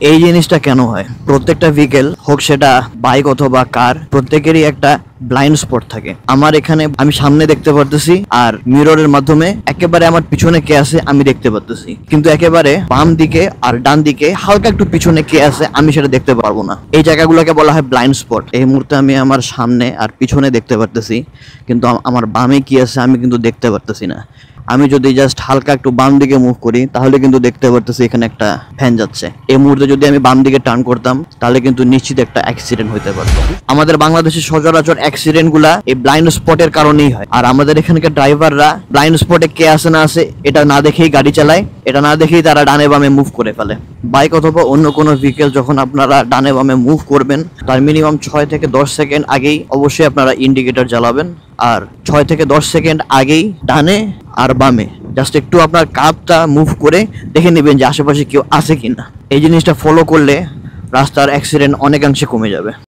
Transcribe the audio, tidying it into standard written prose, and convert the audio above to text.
এই জিনিসটা কেন হয়? প্রত্যেকটা ভেহিকেল হোক সেটা বাইক অথবা কার, প্রত্যেকেরই একটা ব্লাইন্ড স্পট থাকে। আমার এখানে আমি সামনে দেখতে পারতেছি, আর মিররের মাধ্যমে একেবারে আমার পিছনে কে আছে আমি দেখতে পারতেছি, কিন্তু একেবারে বাম দিকে আর ডান দিকে হালকা একটু পিছনে কে আছে আমি সেটা দেখতে পারবো না। এই জায়গাগুলোকে বলা হয় ব্লাইন্ড স্পট। এই মুহূর্তে আমি আমার সামনে আর পিছনে দেখতে পারতেছি, কিন্তু আমার বামে কি আছে আমি কিন্তু দেখতে পারতেছি না। আমি যদি জাস্ট হালকা একটু বাম দিকে মুভ করি তাহলে কিন্তু দেখতে পারতেছি এখানে একটা ফ্যান যাচ্ছে। এই মুহূর্তে যদি আমি বাম দিকে টার্ন করতাম তাহলে কিন্তু নিশ্চিত একটা অ্যাক্সিডেন্ট হতে পারতো। আমাদের বাংলাদেশের সচরাচর অ্যাক্সিডেন্ট গুলা এই ব্লাইন্ড স্পটের কারণেই হয়। আর আমাদের এখানকার ড্রাইভাররা ব্লাইন্ড স্পটে কে আছে না আছে এটা না দেখেই গাড়ি চালায়, এটা না দেখেই তারা ডানে বামে মুভ করে ফেলে। বাইক অথবা অন্য কোনো ভেহিকেল যখন আপনারা ডানে বামে মুভ করবেন তার মিনিমাম 6 থেকে 10 সেকেন্ড আগেই অবশ্যই আপনারা ইন্ডিকেটর জ্বালাবেন, আর 6 থেকে 10 সেকেন্ড আগেই ডানে আর বামে জাস্ট একটু আপনার কাপটা মুভ করে দেখে নেবেন যে আশেপাশে কেউ আছে কিনা। এই জিনিসটা ফলো করলে রাস্তার অ্যাক্সিডেন্ট অনেকাংশে কমে যাবে।